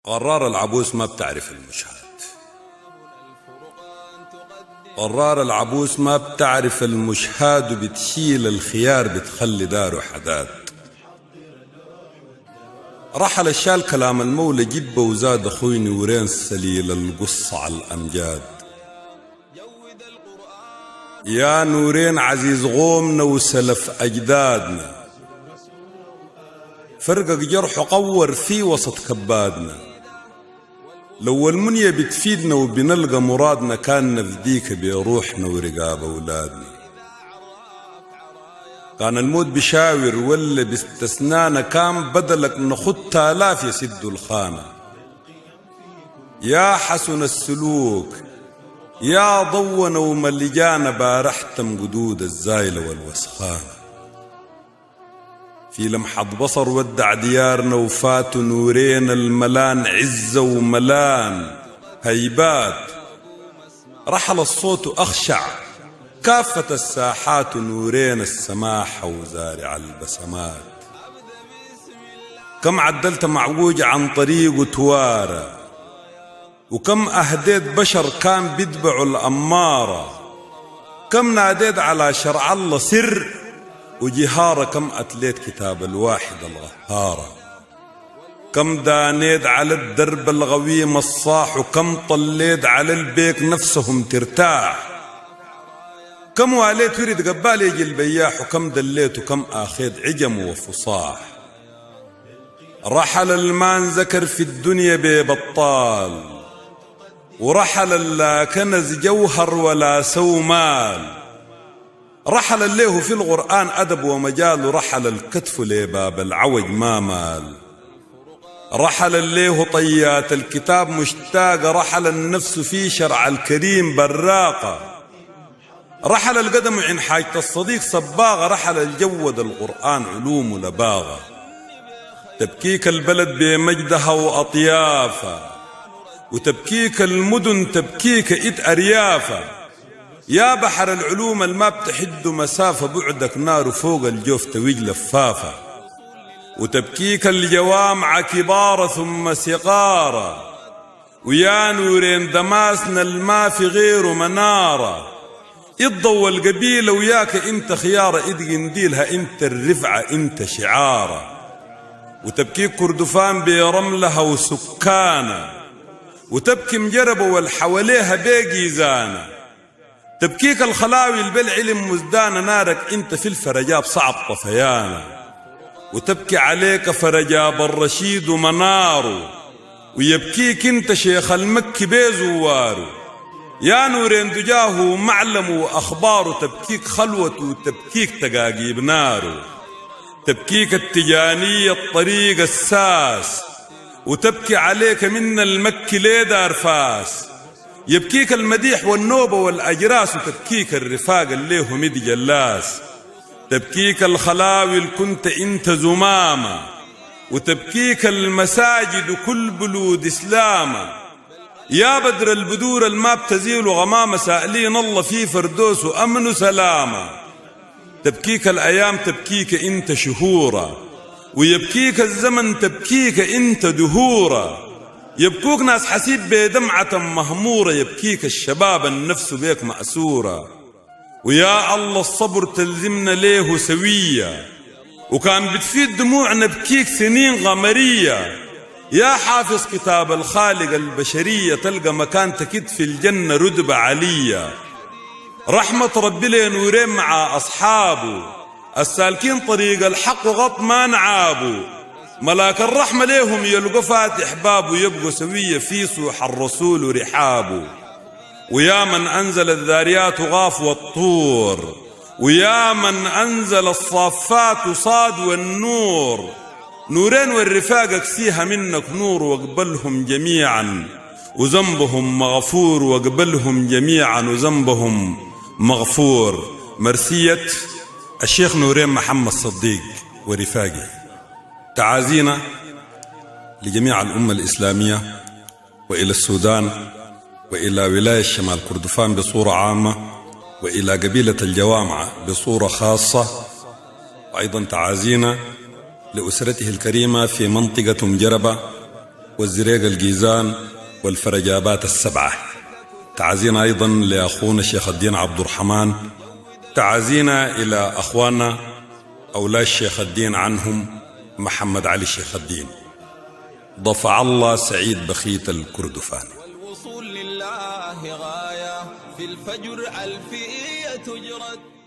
قرار العبوس ما بتعرف المشهد. قرار العبوس ما بتعرف المشهاد، وبتشيل الخيار بتخلي داره حداد. رحل الشال كلام المولى جبه وزاد اخوي نورين سليل القصة على الامجاد. يا نورين عزيز غومنا وسلف اجدادنا، فرقك جرح قور في وسط كبادنا. لو المنية بتفيدنا وبنلقى مرادنا، كان نفديك بروحنا ورقاب أولادنا. كان الموت بشاور ولا باستثنانا، كان بدلك نخط آلاف يسدوا الخانة. يا حسن السلوك يا ضونا وملجانا، بارحتم قدود الزايلة والوسخانة. في لمحة بصر ودع ديارنا وفات نورين الملان عزة وملان هيبات. رحل الصوت أخشع كافة الساحات، نورين السماحة وزارع البسمات. كم عدلت معوج عن طريق توارى، وكم أهديت بشر كان بيتبعوا الأمارة. كم ناديت على شرع الله سر وجهارة، كم أتليت كتاب الواحد الغهارة. كم دانيت على الدرب الغويم الصاح، وكم طليت على البيك نفسهم ترتاح. كم واليت ورد قبال يجي البياح، وكم دليت وكم آخيت عجم وفصاح. رحل المان ذكر في الدنيا ببطال، ورحل اللا كنز جوهر ولا سومال. رحل الليه في القرآن أدب ومجال، ورحل الكتف لباب العوج ما مال. رحل الليه طيات الكتاب مشتاقة، رحل النفس في شرع الكريم براقة. رحل القدم عن حاجة الصديق صباغة، رحل الجود القرآن علوم لباغة. تبكيك البلد بمجدها وأطيافها، وتبكيك المدن تبكيك إد أريافة. يا بحر العلوم الما بتحد مسافة، بعدك نار فوق الجوف تويج لفافة. وتبكيك الجوامع كبارة ثم سقارة، ويا نورين دماسنا الما في غيره منارة. الضوى القبيلة وياك انت خيارة، إد قنديلها انت الرفعة انت شعارة. وتبكيك كردفان برملها وسكانة، وتبكي مجربة والحواليها بيجيزانة. تبكيك الخلاوي البل علم مزدانة، نارك انت في الفرجاب صعب طفيانة. وتبكي عليك فرجاب الرشيد ومناره، ويبكيك انت شيخ المكي بيزواره. يا نورين دجاه ومعلم وأخباره، تبكيك خلوة وتبكيك تقاقيب ناره. تبكيك التجانية الطريق الساس، وتبكي عليك من المكي ليدار فاس. يبكيك المديح والنوبة والأجراس، وتبكيك الرفاق اللي هم مد جلاس. تبكيك الخلاوي كنت انت زمامة، وتبكيك المساجد وكل بلود إسلامة. يا بدر البدور الما بتزيل غمامة، سائلين الله في فردوس وأمن وسلامة. تبكيك الأيام تبكيك انت شهورة، ويبكيك الزمن تبكيك انت دهورة. يبكوك ناس حسيب بدمعة مهمورة، يبكيك الشباب النفس بيك مأسورة. ويا الله الصبر تلزمنا ليه سوية، وكان بتفيد دموعنا بكيك سنين غمرية. يا حافظ كتاب الخالق البشرية، تلقى مكان تكد في الجنة رتبة علية. رحمة ربي لي نورين مع أصحابه، السالكين طريق الحق وغط ما نعابوا. ملاك الرحمة ليهم يلقوا فاتح باب، ويبقوا سوية في سوح الرسول ورحابه. ويا من أنزل الذاريات غاف والطور، ويا من أنزل الصافات صاد والنور. نورين والرفاق اكسيها منك نور، واقبلهم جميعا وذنبهم مغفور. واقبلهم جميعا وذنبهم مغفور. مرسية الشيخ نورين محمد صديق ورفاقه. تعازينا لجميع الأمة الإسلامية، وإلى السودان، وإلى ولاية شمال كردفان بصورة عامة، وإلى قبيلة الجوامع بصورة خاصة. وأيضا تعازينا لأسرته الكريمة في منطقة مجربة والزريق الجيزان والفرجابات السبعة. تعازينا أيضا لأخونا الشيخ الدين عبد الرحمن. تعازينا إلى أخواننا أولاد الشيخ الدين عنهم محمد علي الشيخ الدين. ضفع الله سعيد بخيت الكردفاني. والوصول لله غاية في الفجر ألفية تجرد.